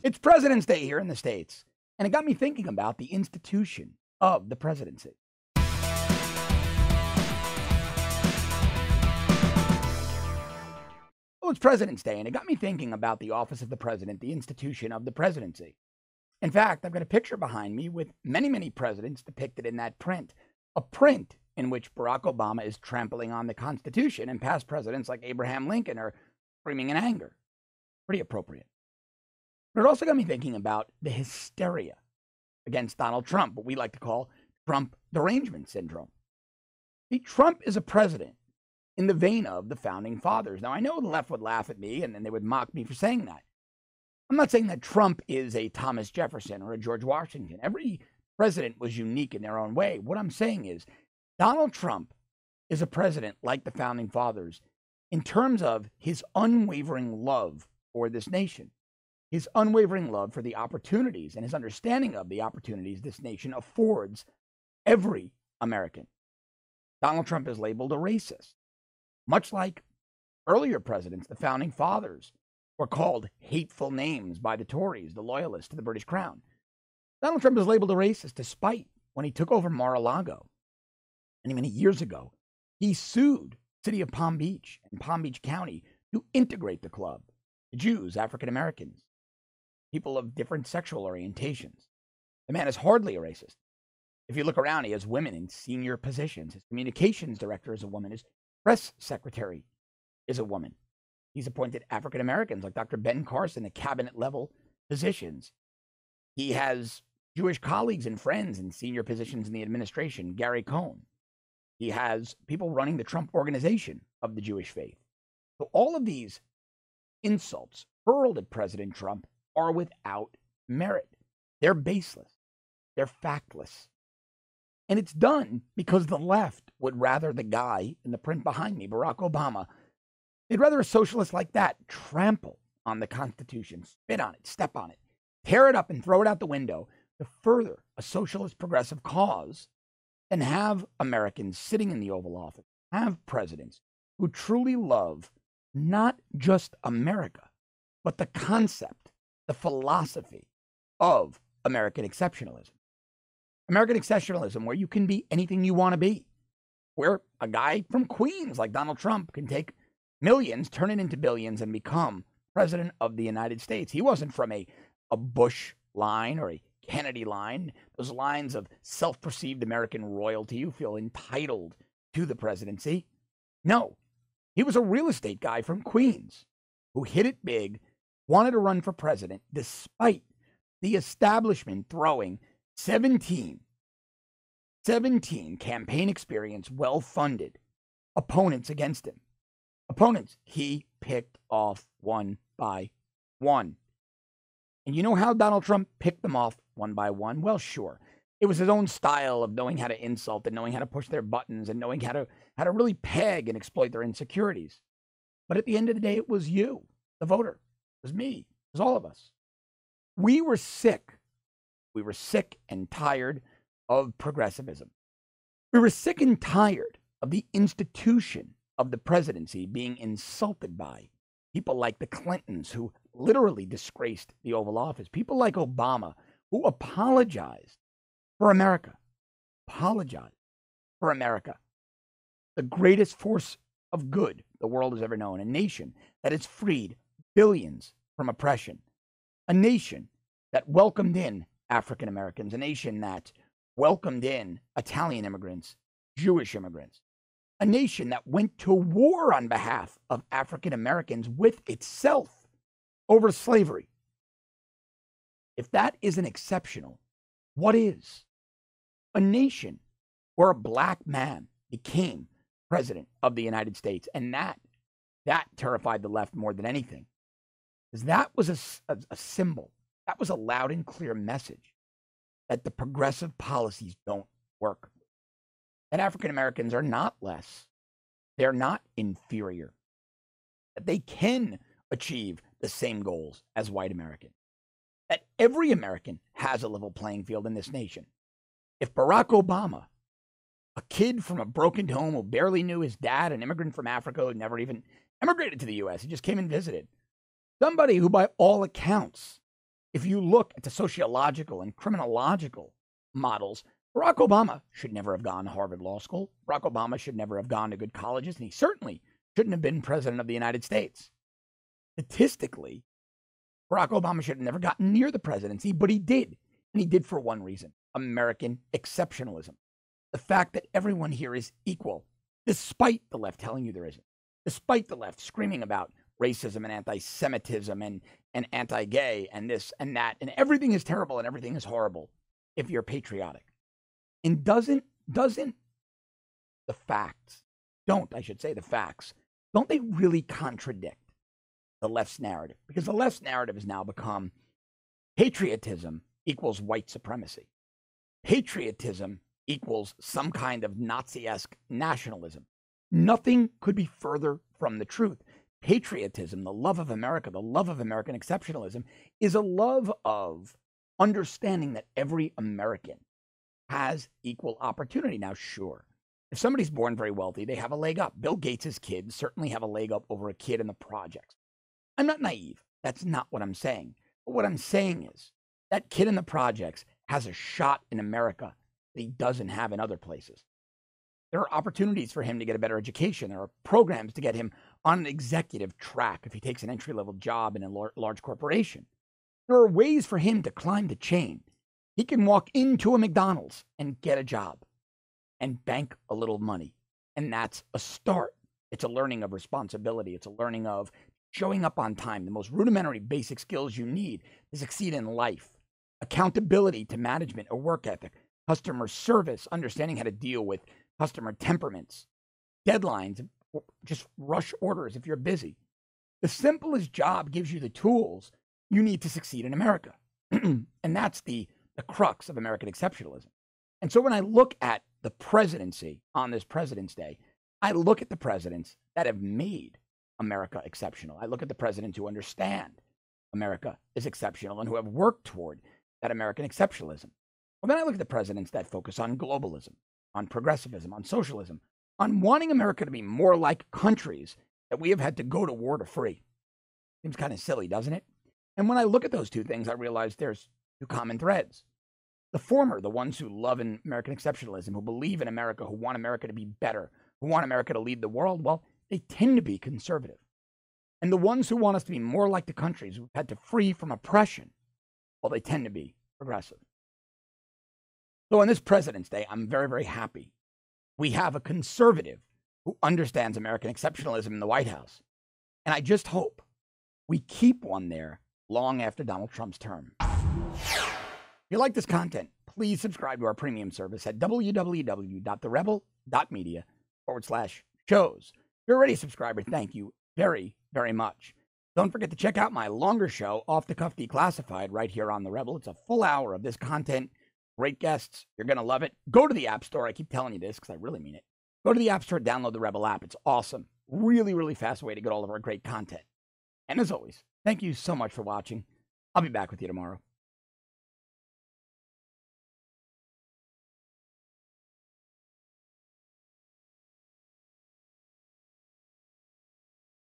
It's President's Day here in the States, and it got me thinking about the institution of the presidency. Well, it's President's Day, and it got me thinking about the office of the president, the institution of the presidency. In fact, I've got a picture behind me with many, many presidents depicted in that print, a print in which Barack Obama is trampling on the Constitution, and past presidents like Abraham Lincoln are screaming in anger. Pretty appropriate. But it also got me thinking about the hysteria against Donald Trump, what we like to call Trump derangement syndrome. See, Trump is a president in the vein of the founding fathers. Now, I know the left would laugh at me and then they would mock me for saying that. I'm not saying that Trump is a Thomas Jefferson or a George Washington. Every president was unique in their own way. What I'm saying is Donald Trump is a president like the founding fathers in terms of his unwavering love for this nation, his unwavering love for the opportunities and his understanding of the opportunities this nation affords every American. Donald Trump is labeled a racist, much like earlier presidents, the founding fathers, were called hateful names by the Tories, the loyalists to the British Crown. Donald Trump is labeled a racist despite when he took over Mar-a-Lago, many years ago, he sued the city of Palm Beach and Palm Beach County to integrate the club, the Jews, African Americans, people of different sexual orientations. The man is hardly a racist. If you look around, he has women in senior positions. His communications director is a woman. His press secretary is a woman. He's appointed African Americans like Dr. Ben Carson to cabinet-level positions. He has Jewish colleagues and friends in senior positions in the administration, Gary Cohn. He has people running the Trump Organization of the Jewish faith. So all of these insults hurled at President Trump are without merit. They're baseless. They're factless. And it's done because the left would rather the guy in the print behind me, Barack Obama, they'd rather a socialist like that trample on the Constitution, spit on it, step on it, tear it up and throw it out the window to further a socialist progressive cause than have Americans sitting in the Oval Office, have presidents who truly love not just America, but the concept, the philosophy of American exceptionalism. American exceptionalism, where you can be anything you want to be, where a guy from Queens like Donald Trump can take millions, turn it into billions, and become president of the United States. He wasn't from a Bush line or a Kennedy line, those lines of self-perceived American royalty who feel entitled to the presidency. No, he was a real estate guy from Queens who hit it big, wanted to run for president, despite the establishment throwing 17 campaign experience, well-funded opponents against him. Opponents he picked off one by one. And you know how Donald Trump picked them off one by one? Well, sure. It was his own style of knowing how to insult and knowing how to push their buttons and knowing how to really peg and exploit their insecurities. But at the end of the day, it was you, the voter. It was me. It was all of us. We were sick. We were sick and tired of progressivism. We were sick and tired of the institution of the presidency being insulted by people like the Clintons, who literally disgraced the Oval Office, people like Obama, who apologized for America. Apologized for America. The greatest force of good the world has ever known, a nation that has freed billions from oppression, a nation that welcomed in African Americans, a nation that welcomed in Italian immigrants, Jewish immigrants, a nation that went to war on behalf of African Americans with itself over slavery. If that isn't exceptional, what is? A nation where a black man became president of the United States, and that terrified the left more than anything, because that was a symbol. That was a loud and clear message that the progressive policies don't work. That African Americans are not less. They're not inferior. That they can achieve the same goals as white Americans. That every American has a level playing field in this nation. If Barack Obama, a kid from a broken home who barely knew his dad, an immigrant from Africa who never even immigrated to the U.S., he just came and visited, somebody who by all accounts If you look at the sociological and criminological models, Barack Obama should never have gone to Harvard Law School. Barack Obama should never have gone to good colleges, and he certainly shouldn't have been president of the United States. Statistically, Barack Obama should have never gotten near the presidency, but he did. And he did for one reason: American exceptionalism. The fact that everyone here is equal, despite the left telling you there isn't, despite the left screaming about racism and anti-Semitism and anti-gay and this and that, and everything is terrible and everything is horrible if you're patriotic. And doesn't the facts, the facts, don't they really contradict the left's narrative? Because the left's narrative has now become patriotism equals white supremacy. Patriotism equals some kind of Nazi-esque nationalism. Nothing could be further from the truth. Patriotism, the love of America, the love of American exceptionalism, is a love of understanding that every American has equal opportunity. Now, sure, if somebody's born very wealthy, they have a leg up. Bill Gates' kids certainly have a leg up over a kid in the projects. I'm not naive. That's not what I'm saying. But what I'm saying is that kid in the projects has a shot in America that he doesn't have in other places. There are opportunities for him to get a better education. There are programs to get him on an executive track if he takes an entry-level job in a large corporation. There are ways for him to climb the chain. He can walk into a McDonald's and get a job and bank a little money. And that's a start. It's a learning of responsibility. It's a learning of showing up on time, the most rudimentary basic skills you need to succeed in life. Accountability to management, a work ethic, customer service, understanding how to deal with customer temperaments, deadlines, just rush orders if you're busy. The simplest job gives you the tools you need to succeed in America. And that's the crux of American exceptionalism. And so when I look at the presidency on this President's Day, I look at the presidents that have made America exceptional. I look at the presidents who understand America is exceptional and who have worked toward that American exceptionalism. Well, then I look at the presidents that focus on globalism, on progressivism, on socialism, on wanting America to be more like countries that we have had to go to war to free. Seems kind of silly, doesn't it? And when I look at those two things, I realize there's two common threads. The former, the ones who love American exceptionalism, who believe in America, who want America to be better, who want America to lead the world, well, they tend to be conservative. And the ones who want us to be more like the countries we've had to free from oppression, well, they tend to be progressive. So on this President's Day, I'm very, very happy we have a conservative who understands American exceptionalism in the White House. And I just hope we keep one there long after Donald Trump's term. If you like this content, please subscribe to our premium service at www.therebel.media/shows. If you're already a subscriber, thank you very, very much. Don't forget to check out my longer show, Off the Cuff Declassified, right here on The Rebel. It's a full hour of this content. Great guests. You're going to love it. Go to the App Store. I keep telling you this because I really mean it. Go to the App Store, download the Rebel app. It's awesome. Really, really fast way to get all of our great content. And as always, thank you so much for watching. I'll be back with you tomorrow.